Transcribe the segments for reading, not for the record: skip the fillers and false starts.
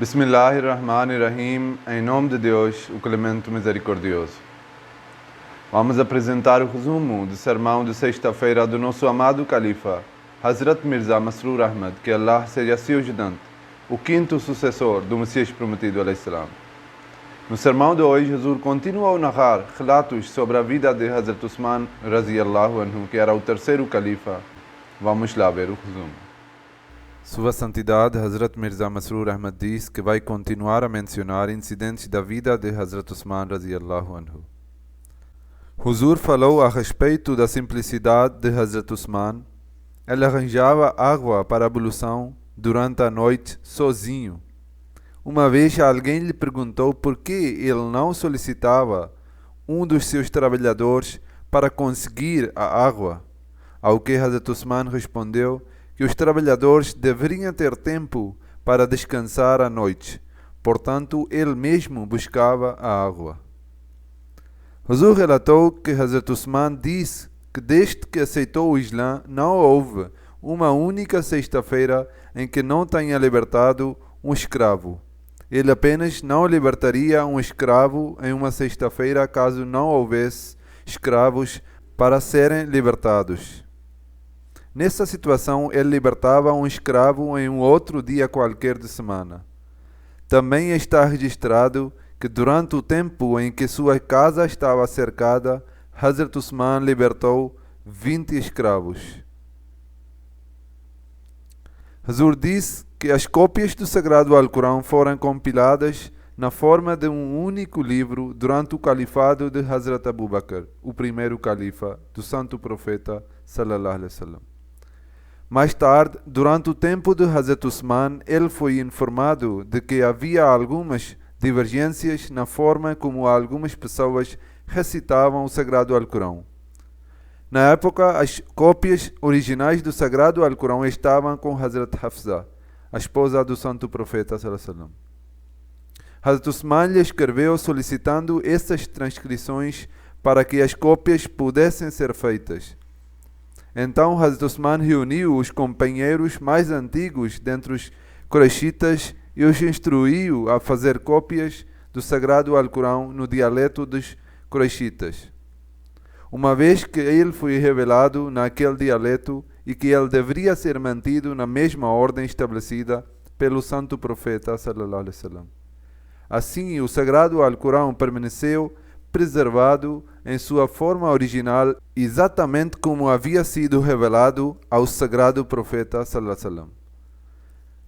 Bismillahirrahmanirrahim, em nome de Deus, o Clemente Misericordioso. Vamos apresentar o resumo do sermão de sexta-feira do nosso amado Califa, Hazrat Mirza Masroor Ahmad, que Allah seja seu ajudante, o quinto sucessor do Messias prometido ﷺ. No sermão de hoje, Jesus continua a narrar relatos sobre a vida de Hazrat Usman Raziyallahu Anhu, que era o terceiro Califa. Vamos lá ver o resumo. Sua Santidade Hazrat Mirza Masroor Ahmad diz que vai continuar a mencionar incidentes da vida de Hazrat Usman Raziyallahu Anhu. Huzur falou a respeito da simplicidade de Hazrat Usman. Ele arranjava água para a ablução durante a noite sozinho. Uma vez alguém lhe perguntou por que ele não solicitava um dos seus trabalhadores para conseguir a água, ao que Hazrat Usman respondeu que os trabalhadores deveriam ter tempo para descansar à noite, portanto ele mesmo buscava a água. Huzur relatou que Hazrat Usman disse que desde que aceitou o Islã não houve uma única sexta-feira em que não tenha libertado um escravo. Ele apenas não libertaria um escravo em uma sexta-feira caso não houvesse escravos para serem libertados. Nessa situação, ele libertava um escravo em um outro dia qualquer de semana. Também está registrado que durante o tempo em que sua casa estava cercada, Hazrat Usman libertou 20 escravos. Huzur disse que as cópias do Sagrado Alcorão foram compiladas na forma de um único livro durante o califado de Hazrat Abu Bakr, o primeiro califa do Santo Profeta sallallahu alaihi wasallam. Mais tarde, durante o tempo de Hazrat Usman, ele foi informado de que havia algumas divergências na forma como algumas pessoas recitavam o Sagrado Alcorão. Na época, as cópias originais do Sagrado Alcorão estavam com Hazrat Hafsa, a esposa do Santo Profeta sallallahu alaihi wasallam. Hazrat Usman lhe escreveu solicitando essas transcrições para que as cópias pudessem ser feitas. Então Hazrat Usman reuniu os companheiros mais antigos dentre os Quraishitas e os instruiu a fazer cópias do Sagrado Alcorão no dialeto dos Quraishitas. Uma vez que ele foi revelado naquele dialeto e que ele deveria ser mantido na mesma ordem estabelecida pelo Santo Profeta sallallahu alaihi wasallam. Assim, o Sagrado Alcorão permaneceu preservado em sua forma original, exatamente como havia sido revelado ao Sagrado Profeta sallallahu alaihi wasallam.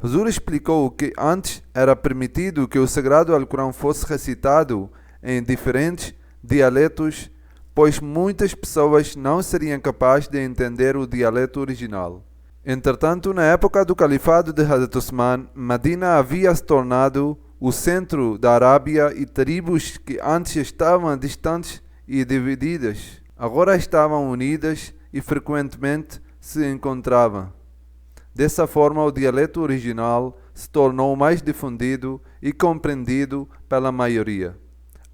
Huzur explicou que antes era permitido que o Sagrado Alcorão fosse recitado em diferentes dialetos, pois muitas pessoas não seriam capazes de entender o dialeto original. Entretanto, na época do califado de Hazrat Usman, Medina havia se tornado o centro da Arábia e tribos que antes estavam distantes e divididas, agora estavam unidas e frequentemente se encontravam. Dessa forma, o dialeto original se tornou mais difundido e compreendido pela maioria.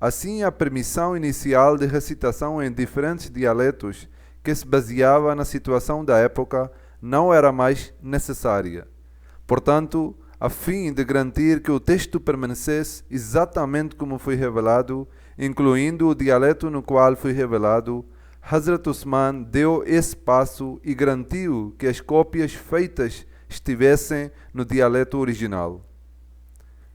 Assim, a permissão inicial de recitação em diferentes dialetos, que se baseava na situação da época, não era mais necessária. Portanto, a fim de garantir que o texto permanecesse exatamente como foi revelado, incluindo o dialeto no qual foi revelado, Hazrat Usman deu esse passo e garantiu que as cópias feitas estivessem no dialeto original.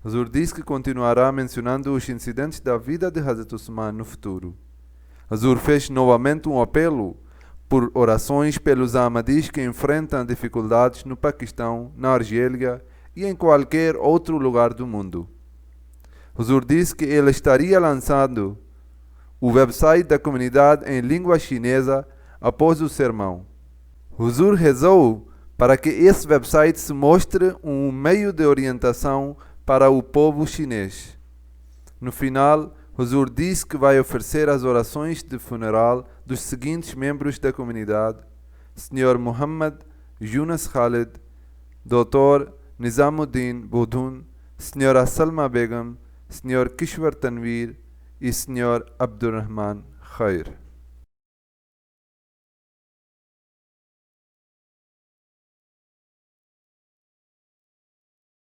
Huzur diz que continuará mencionando os incidentes da vida de Hazrat Usman no futuro. Huzur fez novamente um apelo por orações pelos Ahmadis que enfrentam dificuldades no Paquistão, na Argélia e em qualquer outro lugar do mundo. Huzur disse que ele estaria lançando o website da comunidade em língua chinesa após o sermão. Huzur rezou para que esse website se mostre um meio de orientação para o povo chinês. No final, Huzur disse que vai oferecer as orações de funeral dos seguintes membros da comunidade: Sr. Muhammad Yunus Khalid, Dr. Nizamuddin Budun, Sra. Salma Begum, Sr. Kishwar Tanvir e Sr. Abdurrahman Khair.